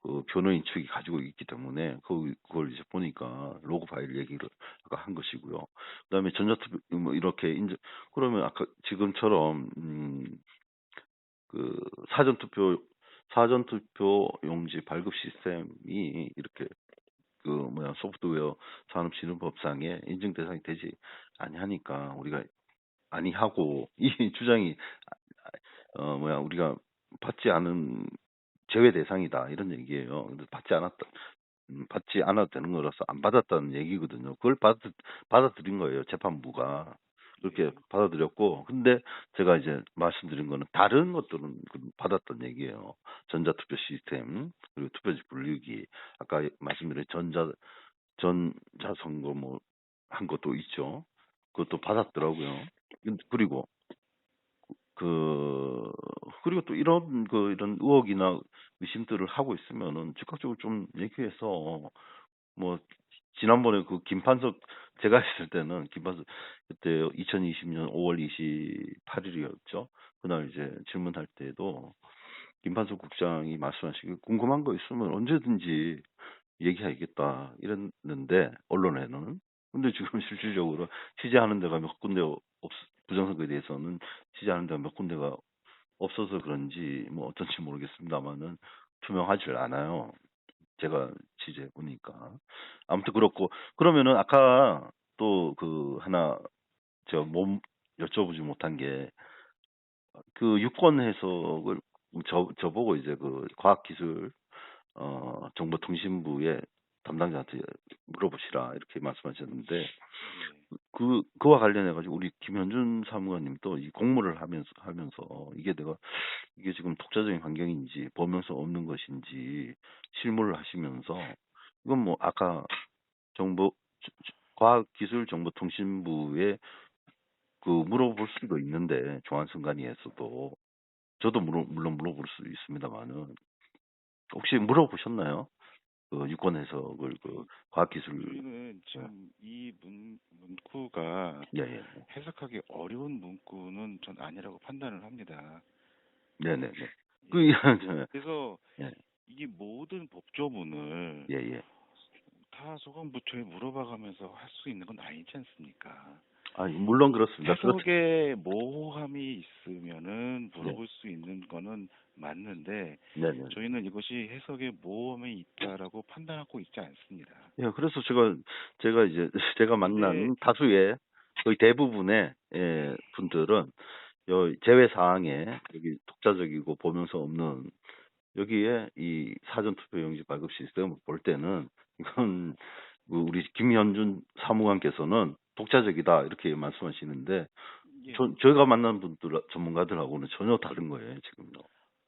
그 변호인 측이 가지고 있기 때문에 그걸 이제 보니까 로그 파일 얘기를 아까 한 것이고요. 그다음에 전자투표 뭐 이렇게 그러면 아까 지금처럼 그 사전투표 용지 발급 시스템이 이렇게 소프트웨어 산업진흥법상에 인증 대상이 되지 아니하니까 우리가 아니하고 이 주장이 우리가 받지 않은 제외 대상이다 이런 얘기예요. 근데 받지 않아도 되는 거라서 안 받았다는 얘기거든요. 그걸 받아들인 거예요. 재판부가 그렇게 예. 받아들였고, 근데 제가 이제 말씀드린 거는 다른 것들은 받았던 얘기예요. 전자투표 시스템 그리고 투표지 분류기 아까 말씀드린 전자선거 뭐 한 것도 있죠. 그것도 받았더라고요. 그리고 그 그리고 또 이런 의혹이나 의심들을 하고 있으면은 즉각적으로 좀 얘기해서 뭐 지난번에 그 김판석 제가 있을 때는 김판석 그때 2020년 5월 28일이었죠. 그날 이제 질문할 때도 김판석 국장이 말씀하시기 궁금한 거 있으면 언제든지 얘기하겠다 이랬는데 언론에는 근데 지금 실질적으로 취재하는 데가 몇 군데 부정선거에 대해서는 취재하는 데가 몇 군데가 없어서 그런지 뭐 어떤지 모르겠습니다만은 투명하지 않아요. 제가 취재해 보니까 아무튼 그렇고 그러면은 아까 또 하나 여쭤보지 못한 게 그 유권 해석을 저보고 이제 그 과학기술 정보통신부의 담당자한테 물어보시라 이렇게 말씀하셨는데 예. 그와 관련해 가지고 우리 김현준 사무관님도 이 공모를 하면서 이게 지금 독자적인 환경인지 범용성 없는 것인지 실무를 하시면서 이건 뭐 아까 정보 과학기술정보통신부에 물어볼 수도 있는데 중앙선관위에서도 저도 물론 물어볼 수 있습니다만은 혹시 물어보셨나요? 그 유권 해석을 그 과학기술. 저희는 지금 이 문구가 예, 예, 해석하기 어려운 문구는 전 아니라고 판단을 합니다. 네, 네, 네. 그 예. 저, 그래서 예, 이 모든 법조문을 예, 예. 다 소관부처에 물어봐가면서 할 수 있는 건 아니지 않습니까? 아, 물론 그렇습니다. 해석에 모호함이 있으면은 네, 물어볼 수 있는 거는 맞는데 네, 네. 저희는 이것이 해석에 모호함이 있다라고 판단하고 있지 않습니다. 예, 그래서 제가 이제 제가 근데 만난 다수의 거의 대부분의 분들은 제외 사항에 여기 독자적이고 범용성 없는 여기에 이 사전투표용지 발급 시스템을 볼 때는 이건 우리 김현준 사무관께서는 독자적이다 이렇게 말씀하시는데 예, 저희가 만난 분들 전문가들하고는 전혀 다른 거예요 지금요.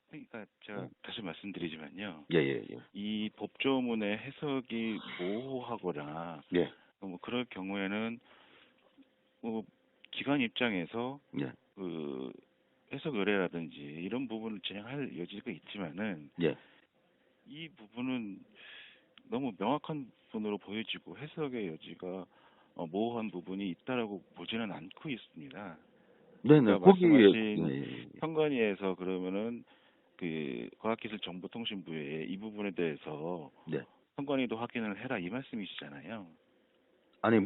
그러니까 제가 예, 다시 말씀드리지만요. 예, 예, 예. 이 법조문의 해석이 모호하거나 예, 뭐 그럴 경우에는 뭐 기관 입장에서 예, 그 해석 의뢰라든지 이런 부분을 진행할 여지가 있지만은 예. 이 부분은 너무 명확한 부분으로 보여지고 해석의 여지가 모호한 부분이 있다라고 보지는 않고 있습니다. 네네, 아까 거기에, 예, 말씀하신 예, 선관위에서 그러면은 그 과학기술정보통신부에 이 부분에 대해서 예. 네. 선관위도 확인을 해라 이 말씀이시잖아요. 아니,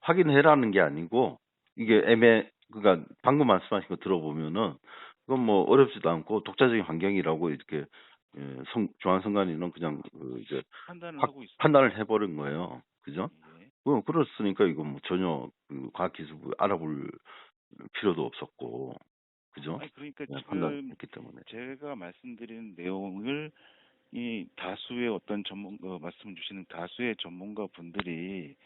확인해라는 게 아니고, 이게 그러니까 방금 말씀하신 거 들어보면은, 그건 뭐 어렵지도 않고, 독자적인 환경이라고 이렇게, 중앙선관위는 그냥, 이제, 판단을 하고 있습니다. 판단을 해버린 거예요. 그죠? 예. 그렇으니까 이건 뭐 전혀 그 과학기술부 알아볼 필요도 없었고, 그죠? 아니 그러니까 그냥 지금 판단했기 때문에. 제가 말씀드린 내용을 이 다수의 어떤 말씀 주시는 다수의 전문가 분들이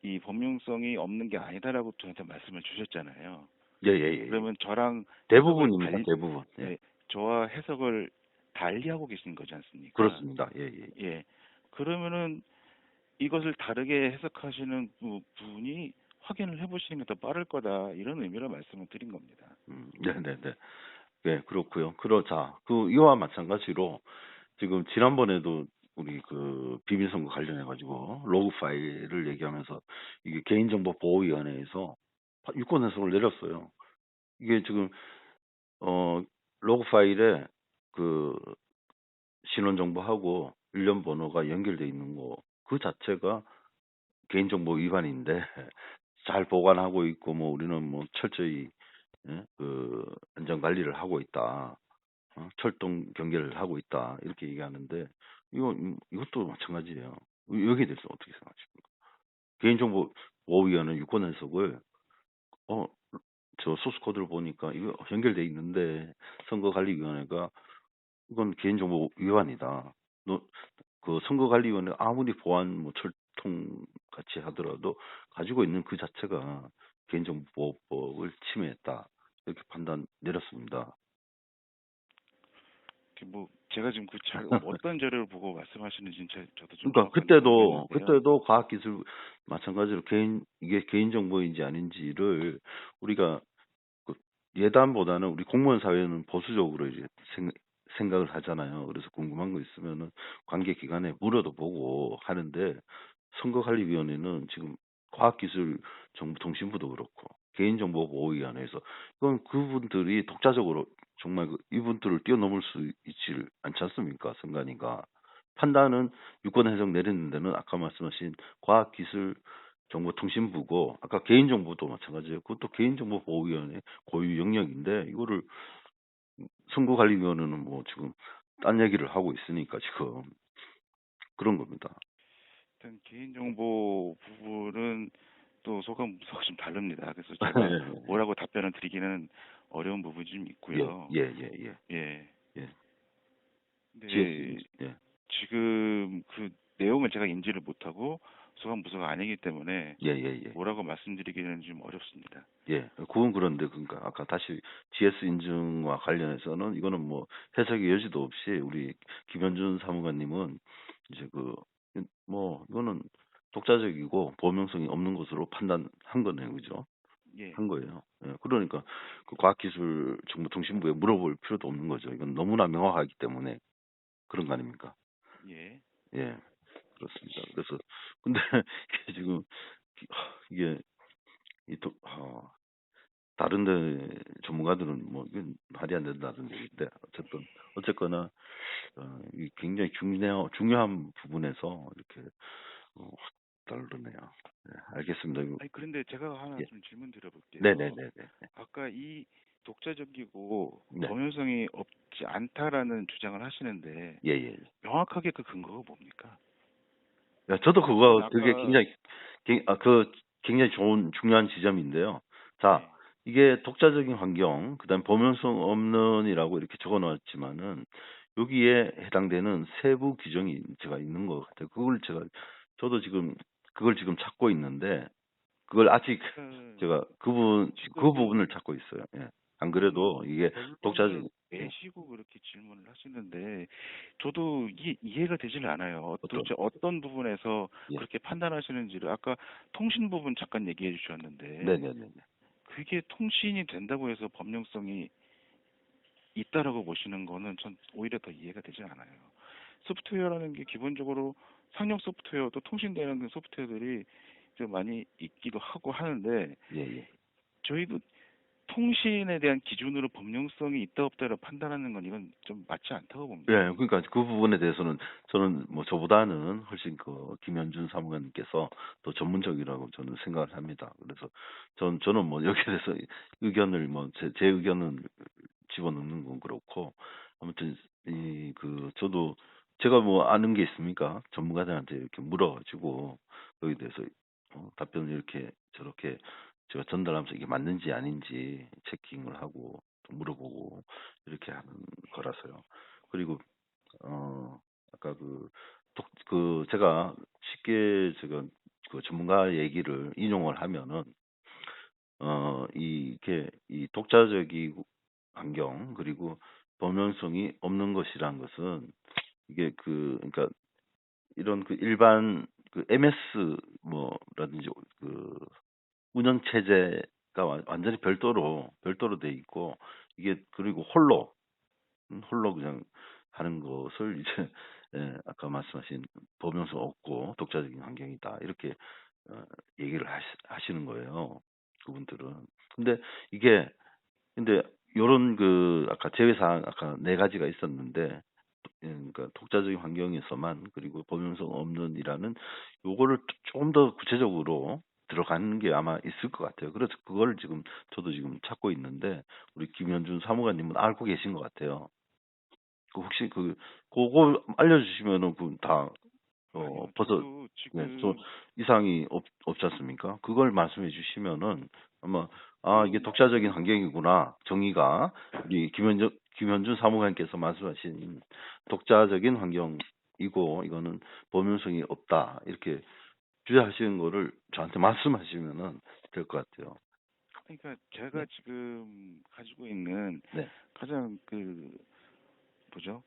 이 법용성이 없는 게 아니다라고 저한테 말씀을 주셨잖아요. 예, 예, 예. 예. 그러면 저랑 해석을 대부분입니다, 대부분. 예. 예, 저와 해석을 달리하고 계신 거지 않습니까? 그렇습니다. 예, 예. 예. 그러면은 이것을 다르게 해석하시는 분이 확인을 해보시는 게 더 빠를 거다 이런 의미로 말씀을 드린 겁니다. 네네네. 네, 그렇고요. 이와 마찬가지로 지금 지난번에도 우리 그 비밀선거 관련해가지고 로그 파일을 얘기하면서 이게 개인정보보호위원회에서 유권 해석을 내렸어요. 이게 지금, 어, 로그 파일에 그 신원정보하고 일련 번호가 연결돼 있는 거, 그 자체가 개인정보 위반인데 잘 보관하고 있고 뭐 우리는 뭐 철저히 그 안전 관리를 하고 있다. 철동 경계를 하고 있다. 이렇게 얘기하는데 이것도 마찬가지예요. 여기에 대해서 어떻게 생각하십니까? 개인정보 보호위원회 유권 해석을 어, 저 소스 코드를 보니까 이거 연결돼 있는데 선거관리위원회가 이건 개인정보 위반이다. 그 선거관리위원회 아무리 보안 뭐 철통 같이 하더라도 가지고 있는 그 자체가 개인정보보호법을 침해했다. 이렇게 판단 내렸습니다. 뭐 제가 지금 그 어떤 자료를 보고 말씀하시는지 저도 좀 그러니까 정확한지 모르겠는데요. 그때도 과학기술 마찬가지로 이게 개인정보인지 아닌지를 우리가 그 예단보다는 우리 공무원 사회는 보수적으로 이제 생각을 하잖아요. 그래서 궁금한 거 있으면은 관계기관에 물어도 보고 하는데 선거관리위원회는 지금 과학기술정보통신부도 그렇고 개인정보보호위원회에서 이건 그분들이 독자적으로 정말 이분들을 뛰어넘을 수 있지 않지 않습니까? 선관위가 판단은 유권 해석 내리는 데는 아까 말씀하신 과학기술정보통신부고 아까 개인정보도 마찬가지예요. 그것도 개인정보보호위원회 고유 영역인데 이거를 선거관리위원회는 뭐 지금 딴 얘기를 하고 있으니까 지금 그런 겁니다. 일단 개인정보 부분은 또 소감 부서가 좀 다릅니다. 그래서 제가 예, 뭐라고 답변을 드리기는 어려운 부분이 좀 예, 있고요. 예, 예, 예, 예. 예. 근데 GS, 예, 지금 그 내용을 제가 인지를 못하고 소감 부서가 아니기 때문에 예, 예, 예. 뭐라고 말씀드리기는 좀 어렵습니다. 예, 그건 그런데 그러니까 아까 다시 GS 인증과 관련해서는 이거는 뭐 해석의 여지도 없이 우리 김현준 사무관님은 이제 뭐 이거는 독자적이고 범용성이 없는 것으로 판단한 거네요, 그죠? 예, 한 거예요. 예, 그러니까 그 과학기술정보통신부에 물어볼 필요도 없는 거죠. 이건 너무나 명확하기 때문에 그런 거 아닙니까? 예. 예, 그렇습니다. 그래서 근데 이게 지금 이게 다른 데 전문가들은 뭐 이건 말이 안 된다는 얘기인데 어쨌거나 이 굉장히 중요한 부분에서 이렇게 어, 다르네요. 네, 알겠습니다. 아니, 그런데 제가 하나 예. 좀 질문 드려볼게요. 네네네네. 아까 이 독자적이고 네. 범용성이 없지 않다라는 주장을 하시는데 예, 예. 명확하게 그 근거가 뭡니까? 야, 저도 왜냐면 그거 되게 아까 굉장히 중요한 지점인데요. 자, 예, 이게 독자적인 환경, 그다음 범용성 없는이라고 이렇게 적어 놓았지만은 여기에 해당되는 세부 규정이 제가 있는 것 같아요. 저도 지금 그걸 지금 찾고 있는데, 그걸 아직 그러니까 제가 그 지금 부분을 찾고 있어요. 예. 안 그래도 이게 결론을 독자적인, 예, 내시고 그렇게 질문을 하시는데 저도 이해가 되지는 않아요. 어떤, 도대체 어떤 부분에서 예. 그렇게 판단하시는지를 아까 통신 부분 잠깐 얘기해 주셨는데 네네네. 그게 통신이 된다고 해서 법령성이 있다라고 보시는 거는 전 오히려 더 이해가 되지 않아요. 소프트웨어라는 게 기본적으로 상용 소프트웨어도 통신되는 그 소프트웨어들이 좀 많이 있기도 하고 하는데 예, 예. 저희도 통신에 대한 기준으로 법령성이 있다 없다를 판단하는 건 이건 좀 맞지 않다고 예, 봅니다. 그러니까 그 부분에 대해서는 저는 뭐 저보다는 훨씬 김현준 사무관님께서 더 전문적이라고 저는 생각을 합니다. 그래서 저는 뭐 여기에 대해서 의견을 제 의견은 집어넣는 건 그렇고 아무튼 저도 제가 뭐 아는 게 있습니까? 전문가들한테 이렇게 물어가지고 거기에 대해서 답변을 이렇게 저렇게 제가 전달하면서 이게 맞는지 아닌지 체킹을 하고 또 물어보고 이렇게 하는 거라서요. 그리고 아까 제가 쉽게 그 전문가 얘기를 인용을 하면은 이게 이 독자적인 환경 그리고 범용성이 없는 것이란 것은 이게 그러니까 이런 일반 MS 뭐라든지 그 운영 체제가 완전히 별도로 돼 있고 이게 그리고 홀로 그냥 하는 것을 이제 아까 말씀하신 범용성 없고 독자적인 환경이다 이렇게 어, 얘기를 하시는 거예요. 그분들은. 근데 이게 근데 요런 아까 제외사항 아까 네 가지가 있었는데 그러니까 독자적인 환경에서만 그리고 범용성 없는이라는 요거를 조금 더 구체적으로 들어가는 게 아마 있을 것 같아요. 그래서 그걸 저도 지금 찾고 있는데 우리 김현준 사무관님은 알고 계신 것 같아요. 혹시 그거 알려주시면은 다 아니요, 벌써 저도 네, 좀 지금 이상이 없지 않습니까? 그걸 말씀해 주시면은 아마 이게 그 독자적인 환경이구나 정의가 우리 김현준 사무관께서 말씀하신 독자적인 환경이고 이거는 범용성이 없다 이렇게 주장하시는 거를 저한테 말씀하시면은 될 것 같아요. 그러니까 제가 네, 지금 가지고 있는 네, 가장 뭐죠?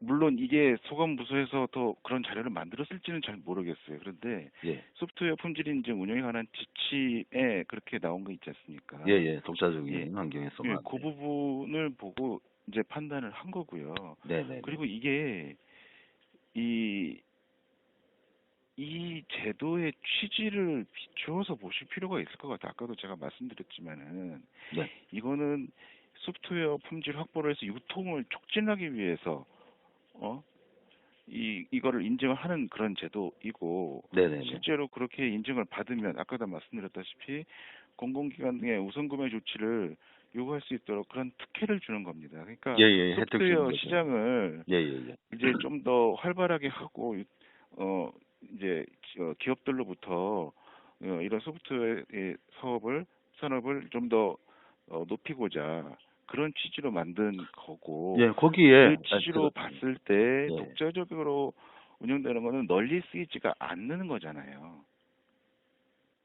물론 이게 소관부서에서 더 그런 자료를 만들었을지는 잘 모르겠어요. 그런데 예, 소프트웨어 품질 인증 운영에 관한 지침에 그렇게 나온 거 있지 예, 않습니까? 예, 예, 독자적인 예, 환경에서만, 그 부분을 보고 이제 판단을 한 거고요. 네, 네, 네, 그리고 이게 이, 이 제도의 취지를 비추어서 보실 필요가 있을 것 같아요. 아까도 제가 말씀드렸지만은 네, 이거는 소프트웨어 품질 확보를 해서 유통을 촉진하기 위해서 어? 이거를 인증을 하는 그런 제도이고 네, 네, 네, 실제로 그렇게 인증을 받으면 아까도 말씀드렸다시피 공공기관의 우선 구매 조치를 요구할 수 있도록 그런 특혜를 주는 겁니다. 예, 그러니까 예, 혜택 주는 소프트웨어 거죠. 시장을 예, 예, 예. 이제 좀 더 활발하게 하고 어 이제 기업들로부터 이런 소프트웨어의 산업을 좀 더 높이고자 그런 취지로 만든 거고 예, 거기에, 그 취지로 봤을 때 예, 독자적으로 운영되는 거는 널리 쓰이지가 않는 거잖아요.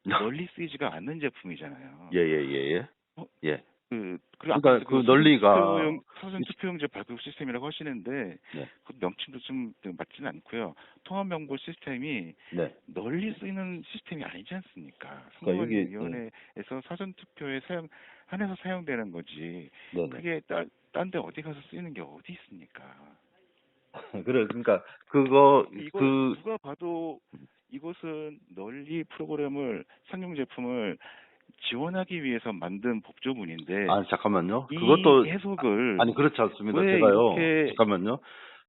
널리 쓰이지가 않는 예, 제품이잖아요. 예, 예, 예, 어, 예. 그리고 그러니까 아까 그 논리가 사전 투표용지 발급 시스템이라고 하시는데 네, 그 명칭도 좀 맞지는 않고요. 통합명부 시스템이 네. 널리 쓰이는 시스템이 아니지 않습니까? 그러니까 여기 선거관리위원회에서 사전 투표에 한해서 사용되는 거지. 네네. 그게 딴 데 어디 가서 쓰이는 게 어디 있습니까? 그래 그러니까 그거 이거 누가 봐도 이것은 널리 프로그램을 상용 제품을 지원하기 위해서 만든 법조문인데 잠깐만요. 이 그것도 해석을 아니 그렇지 않습니다. 왜 제가요. 이렇게 잠깐만요.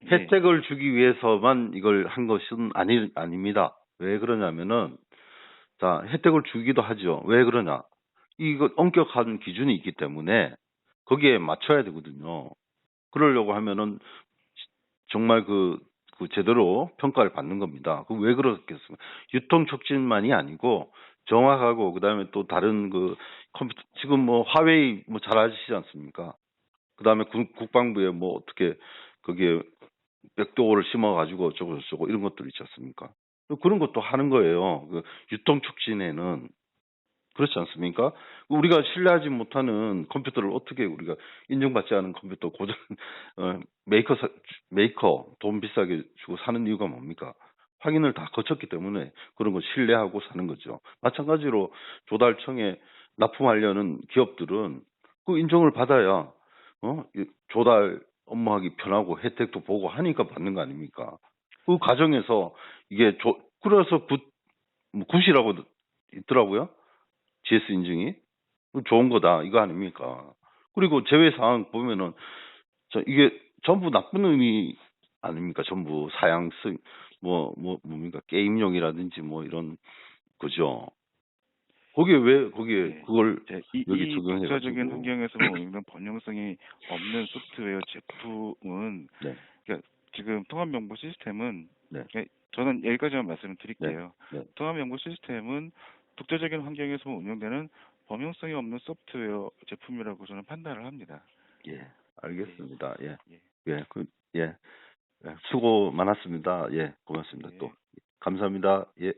예, 혜택을 주기 위해서만 이걸 한 것은 아닙니다. 왜 그러냐면은 자, 혜택을 주기도 하죠. 왜 그러냐? 이거 엄격한 기준이 있기 때문에 거기에 맞춰야 되거든요. 그러려고 하면은 정말 그 제대로 평가를 받는 겁니다. 그 왜 그렇겠습니까? 유통 촉진만이 아니고 정확하고 그다음에 또 다른 그 컴퓨터 지금 뭐 화웨이 뭐 잘 아시지 않습니까? 그다음에 국방부에 뭐 어떻게 거기에 백도어를 심어가지고 어쩌고 저쩌고 이런 것들 있지 않습니까? 그런 것도 하는 거예요. 그 유통 촉진에는 그렇지 않습니까? 우리가 신뢰하지 못하는 컴퓨터를 어떻게 우리가 인정받지 않은 컴퓨터 고장 메이커 돈 비싸게 주고 사는 이유가 뭡니까? 확인을 다 거쳤기 때문에 그런 거 신뢰하고 사는 거죠. 마찬가지로 조달청에 납품하려는 기업들은 그 인정을 받아야 조달 업무하기 편하고 혜택도 보고 하니까 받는 거 아닙니까? 그 과정에서 이게 그래서 굿이라고 있더라고요. GS 인증이 좋은 거다 이거 아닙니까? 그리고 제외 사항 보면은 이게 전부 나쁜 의미 아닙니까? 전부 사양성 뭡니까? 게임용이라든지 뭐 이런 거죠. 거기에 예. 그걸 여기 이 독자적인 적용해가지고 환경에서만 운영된 범용성이 없는 소프트웨어 제품은 네, 그러니까 지금 통합명부 시스템은 네, 저는 여기까지만 말씀을 네, 드릴게요. 네, 통합명부 시스템은 독자적인 환경에서 운영되는 범용성이 없는 소프트웨어 제품이라고 저는 판단을 합니다. 예, 예, 알겠습니다. 예, 예, 예, 예, 수고 많았습니다. 예, 고맙습니다. 예. 또 감사합니다. 예.